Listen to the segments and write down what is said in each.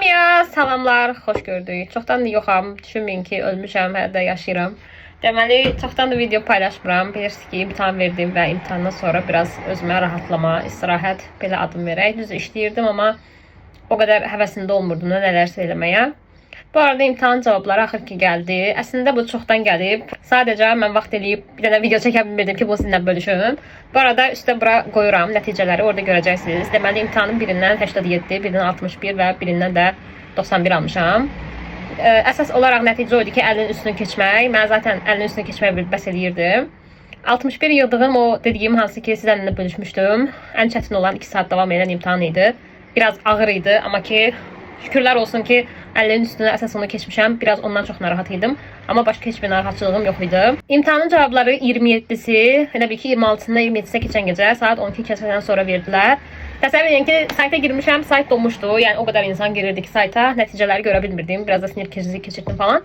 Hamıya salamlar, xoş gördük. Çoxdan da yoxam, düşünməyin ki, ölmüşəm, hələ də yaşayıram. Deməli, çoxdan da video paylaşmıram. Bilirsiniz ki, imtahan verdim və imtahandan sonra biraz özümə rahatlama, istirahət belə adım verək. Düz işləyirdim, amma o qədər həvəsində olmurdum nələrsə eləməyə. Bu arada imtahan cavabları axır ki gəldi. Əslində bu çoxdan gəlib. Sadəcə mən vaxt eləyib bir dənə video çəkə bilmirdim ki, bunu sizinlə bölüşüm. Bu arada üstə bura qoyuram nəticələri, orada görəcəksiniz. Deməli imtahanın birindən 87, birindən 61 və birindən də 91 almışam. Əsas olaraq nəticə oydu ki, 50-nin üstünü keçmək. Mən zaten 50-nin üstünü keçməyə bəs eləyirdim. 61 yığdığım o dediyim hansı ki sizlərlə bölüşmüşdüm. Ən çətin olan 2 saat davam edən imtahan idi. Biraz ağır idi, amma ki şükürlər olsun ki 50'nin üstüne əsas onu keçmişəm. Biraz ondan çox narahat idim. Amma başqa heç bir narahatçılığım yox idi. İmtahanın cavabları 27'si, elə bil ki 26'sında 27'si keçən gecə saat 12 keçəndən sonra verdilər. Təsəvvür edin ki, sayta girmişəm, sayt dolmuşdu. Yəni o qədər insan girirdi ki sayta, nəticələri görə bilmirdim. Biraz da sinir krizi keçirdim falan.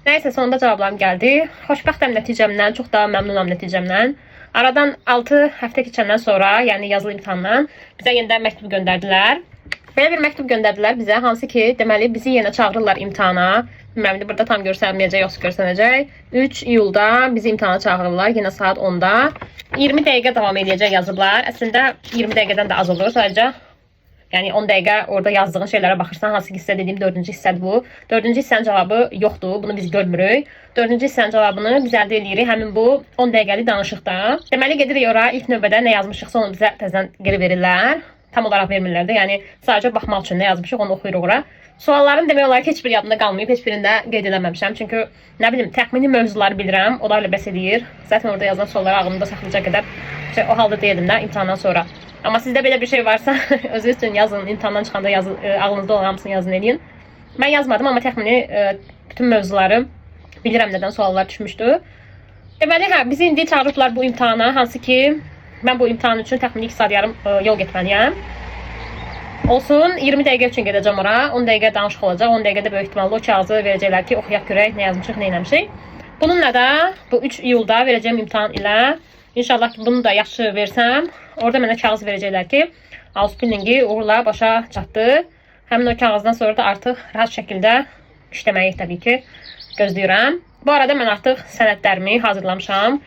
Nəysə sonunda cavablarım gəldi. Xoşbəxtəm nəticəmdən, çox da məmnunam nəticəmdən. Aradan 6 həftə keçəndən sonra, yəni yazılı imtahandan bizə yenidən məktub göndərdilər. Belə bir məktub göndərdilər bizə, hansı ki, deməli bizi yenə çağırırlar imtahana. Bilmirəm, burada tam görsənməyəcək, yoxsa görsənəcək. 3 iyulda bizi imtahana çağırırlar, yenə saat 10'da. 20 dəqiqə davam edəcək yazıblar. Əslində 20 dəqiqədən də az olur sadəcə. Yəni 10 dəqiqə orada yazdığın şeylərə baxırsan, hansı ki hissə dediyim 4-cü hissədir bu. 4-cü hissənin cavabı yoxdur, bunu biz görmürük. 4-cü hissənin cavabını biz əldə edirik həmin bu 10 dəqiqəlik danışıqda. Deməli gedirik ora, ilk növbədə nə yazmışıqsa onu bizə təzədən geri verirlər. Tam olaraq vermirlər də, yəni sadəcə baxmaq üçün nə yazmışıq onu oxuyuruq ora. Sualların demək olar ki heç bir yadımda qalmayıb, heç birində qeyd eləməmişəm. Çünki nə bilim təxmini mövzuları bilirəm, onlarla bəs eləyir. Zaten orada yazılan sualları ağlımda saxlayacaq qədər o halda deyildim də imtahandan sonra. Amma sizdə belə bir şey varsa özünüz üçün yazın, imtahandan çıxanda ağlınızda olan hamısını yazın eləyin. Mən yazmadım, amma təxmini bütün mövzuları bilirəm nədən suallar düşmüşdü. Deməli bizi indi çağırıblar bu imtahana, hansı ki mən bu imtahan üçün təxmini 2 saat yarım yol getməliyəm. Olsun, 20 dəqiqə üçün gedəcəm ora. 10 dəqiqə danışıq olacaq. 10 dəqiqədə böyük ehtimalle o kağızı verəcəklər ki, oxuyaq görək nə yazmışıq, nə eləmişik. Bununla da bu 3 iyulda verəcəyim imtahan ilə inşallah ki, bunu da yaxşı versəm, orada mənə kağız verəcəklər ki, Ausbildingi uğurla başa çatdı. Həmin o kağızdan sonra da artıq rahat şəkildə işləməyi təbii ki gözləyirəm. Bu arada mən artıq sənədlərimi hazırlamışam.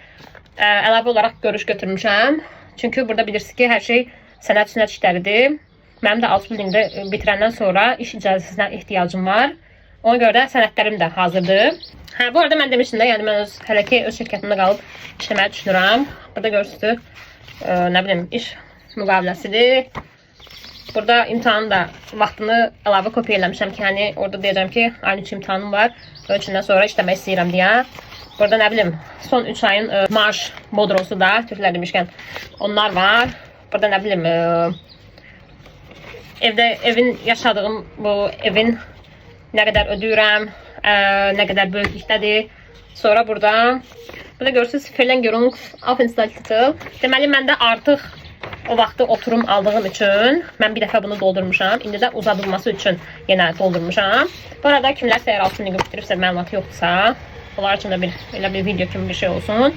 Əlavə olaraq görüş götürmüşəm. Çünki burada bilirsiniz ki, hər şey sənəd işləridir. Mənim də Ausbildingdə bitirəndən sonra iş icazəsinə ehtiyacım var. Ona görə də sənədlərim də hazırdır. Bu arada mən demişdim də, yəni mən hələ ki öz şirkətimdə qalıb işləməyi düşünürəm. Burada görürsünüz, nə bilim, iş müqaviləsidir. Burada imtahanın da vaxtını əlavə kopya eləmişəm ki, yəni orada deyəcəm ki, aynı 3 imtahanım var. Ölçündən sonra işləmək istəyirəm deyə. Burada nə bilim, son 3 ayın maaş bodrosu da, türklər demişkən, onlar var. Burada nə bilim, evin yaşadığım bu evin nə qədər ödəyirəm, nə qədər böyüklükdədir. Sonra burada görürsünüz, Verlängerungsaufenthaltstitel. Deməli, məndə artıq o vaxtı oturum aldığım üçün mən bir dəfə bunu doldurmuşam. İndi də uzadılması üçün yenə doldurmuşam. Bu arada kimlərsə əgər Ausbildingi bitiribsə, məlumatı yoxdursa, onlar üçün də elə bir video kimi bir şey olsun.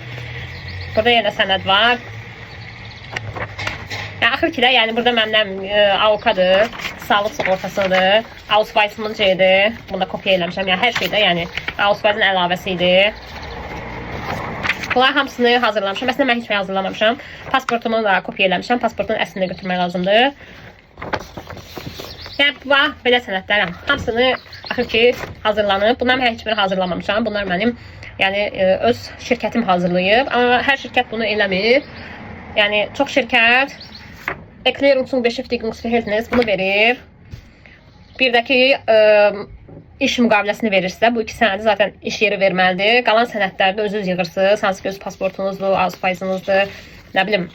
Burada yenə sənəd var. Axır ki də, yəni burada mənim AOK-dır, sağlıq sığortasıdır, Ausweis'ımın şeydir. Bunu da kopya eləmişəm, yəni hər şeydə, yəni Ausweis'in əlavəsidir. Bunlar hamısını hazırlamışam. Əslində mən heç bir hazırlamamışam. Pasportumu da kopya eləmişəm. Pasportun əslini götürmək lazımdır. Yəni bax, belə sənədlərəm. Hamısını axır ki hazırlanıb. Bunlar mən heç biri hazırlamamışam. Bunlar mənim yəni öz şirkətim hazırlayıb. Amma hər şirkət bunu eləmir. Yəni çox şirkət Erklärung zum Beschäftigungsverhältnis bunu verir. Bir də ki iş müqaviləsini verirsə, bu 2 sənədi zaten iş yeri verməlidir. Qalan sənədlərdə özünüz yığırsınız. Hansı ki öz pasportunuzdur, Ausweis'ınızdır, nə bilim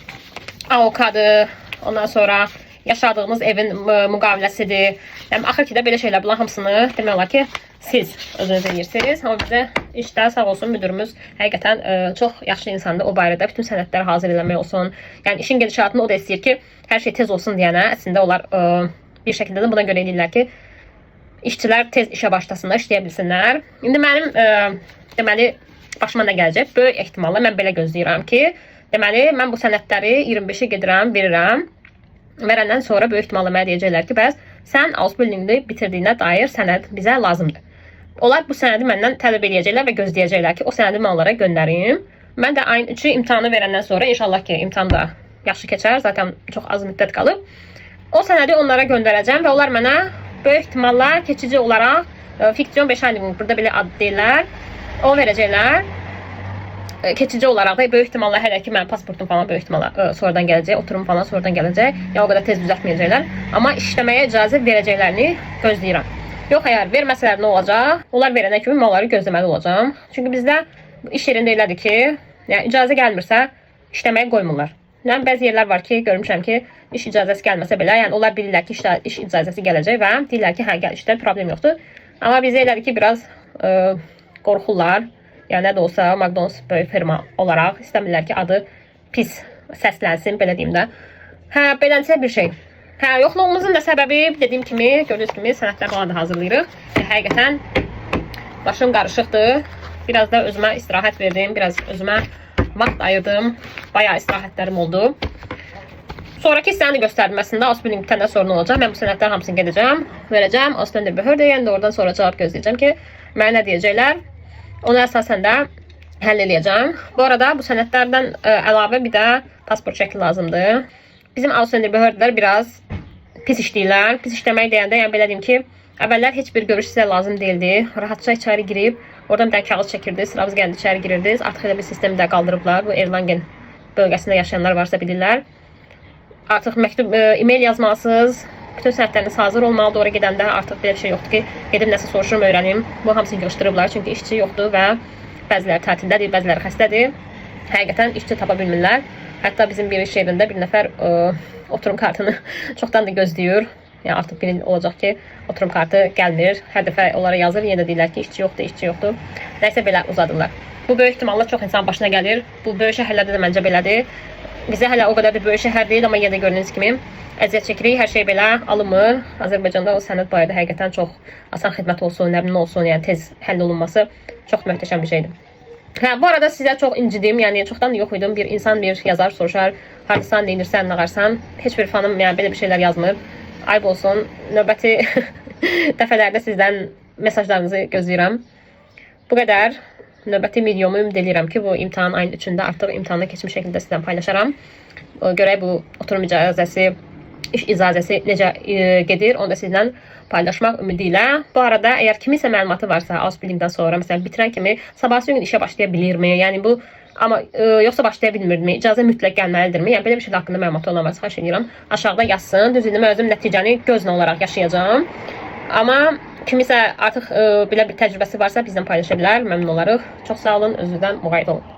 AOK-dır. Ondan sonra yaşadığınız evin müqaviləsidir. Yəni axır ki də belə şeylər, bunlar hamısını demək olar ki siz özünüz edirsiniz. Amma bizdə işdə sağ olsun müdürümüz həqiqətən çox yaxşı insandır o barədə. Bütün sənədləri hazır eləmək olsun. Yəni işin gedişatını o da istəyir ki, hər şey tez olsun deyənə. Əslində onlar bir şəkildə də buna görə edirlər ki, işçilər tez işə başlasınlar, işləyə bilsinlər. İndi mənim deməli başıma nə gələcək? Böyük ehtimalla mən belə gözləyirəm ki, deməli mən bu sənədləri 25-ə gedirəm, verirəm. Verəndən sonra böyük ehtimalla mənə deyəcəklər ki, bəs sən Ausbildingi bitirdiyinə dair sənəd bizə lazımdır. Onlar bu sənədi məndən tələb edəcəklər və gözləyəcəklər ki, o sənədi mən onlara göndərim. Mən də ayın 3-ü imtahanı verəndən sonra inşallah ki, imtahan da yaxşı keçər. Zaten çox az müddət qalıb. O sənədi onlara göndərəcəm və onlar mənə böyük ehtimalla keçici olaraq fiksion beşayning, burada belə ad deyirlər, o verəcəklər. Keçici olaraq da böyük ehtimalla hələ ki, mənim pasportum falan böyük ehtimalla sonradan gələcək, oturum falan sonradan gələcək. Yəni o qədər tez düzəltməyəcəklər. Amma işləməyə icazə verəcəklərini gözləyirəm. Yox, əgər verməsələr nə olacaq? Onlar verənə kimi mən onları gözləməli olacağam. Çünki bizdə iş yerində elədir ki, yəni icazə gəlmirsə işləməyə qoymurlar. Yəni bəzi yerlər var ki, görmüşəm ki, iş icazəsi gəlməsə belə, yəni onlar bilirlər ki, iş icazəsi gələcək və deyirlər ki, hə, gəl işdə problem yoxdur. Amma bizə elədir ki, biraz qorxurlar. Yəni nə də olsa McDonald's böyük firma olaraq istəmirlər ki, adı pis səslənsin, belə deyim də. Hə, beləncə bir şey. Hə, yoxluğumuzun da səbəbi, dediyim kimi, gördüyünüz kimi sənədlər falan da hazırlayırıq. Həqiqətən başım qarışıqdır. Biraz da özümə istirahət verdim, biraz özümə vaxt ayırdım. Bayağı istirahətlərim oldu. Sonraki hissəni göstərilməsində Ausbilding bitəndən sonra nə olacaq? Mən bu sənədlər hamısını gedəcəm, verəcəm. Ausbildingbehörde, yəni də oradan sonra cavab gözləyəcəm ki, mənə nə deyəcəklər. Ona əsasən də həll eləyəcəm. Bu arada bu sənədlərdən əlavə bir də pasport şəkli lazımdır. Bizim Ausbildingbehördelər biraz pis işləyirlər. Pis işləmək deyəndə, yəni belə deyim ki, əvvəllər heç bir görüş sizə lazım deyildi. Rahatca içəri girib, oradan bir dənə kağız çəkirdiniz, sıranız gəldi içəri girirdiniz. Artıq elə bir sistemi də qaldırıblar. Bu Erlangen bölgəsində yaşayanlar varsa bilirlər. Artıq məktub, e-mail yazmalısınız. Bütün sənədləriniz hazır olmalıdır. Oraya gedəndə artıq belə bir şey yoxdur ki, gedib nəsə soruşurum, öyrənim. Bu hamısını yığışdırıblar, çünki işçi yoxdur və bəziləri tətildədir, bəziləri xəstədir. Həqiqətən işçi tapa bilmirlər. Hətta bizim bir iş yerində bir nəfər oturum kartını çoxdan da gözləyir. Yəni artıq bir il olacaq ki, oturum kartı gəlmir. Hər dəfə onlara yazır, yenə də deyirlər ki, işçi yoxdur, işçi yoxdur. Nəysə belə uzadırlar. Bu böyük ehtimalla çox insan başına gəlir. Bu böyük şəhərlərdə də məncə belədir. Bizə hələ o qədər də böyük şəhər deyil, amma yenə də gördüyünüz kimi əziyyət çəkirik. Hər şey belə alınmır. Azərbaycanda o sənəd barədə həqiqətən çox asan xidmət olsun, nə bilim olsun, yəni tez həll olunması çox möhtəşəm bir şeydir. Hə, bu arada sizə çox incidim, yəni çoxdan yox idim. Bir insan bir yazar, soruşar, hardasan, neyinirsən, nə qarsan. Heç bir fanım yəni belə bir şeylər yazmır. Ayıb olsun. Növbəti dəfələrdə sizdən mesajlarınızı gözləyirəm. Bu qədər. Növbəti videomu ümid edirəm ki, bu imtahan ayın 3-də artıq imtahana keçmiş şəkildə sizdən paylaşaram. Görək bu oturum icazəsi, iş icazəsi necə gedir, onu da sizdən paylaşmaq ümidi ilə. Bu arada əgər kiminsə məlumatı varsa Ausbildingdən sonra, məsələn bitirən kimi sabahsı gün işə başlaya bilirmi? Yəni bu amma yoxsa başlaya bilmirmi? İcazə mütləq gəlməlidirmi? Yəni belə bir şey haqqında məlumatı olan varsa xahiş edirəm, aşağıda yazsın. Düzdür, mən özüm nəticəni gözlə olaraq yaşayacağam. Amma kimisə artıq belə bir təcrübəsi varsa bizdən paylaşa bilər. Məmnun olarıq. Çox sağ olun, özünüzdən müğayət olun.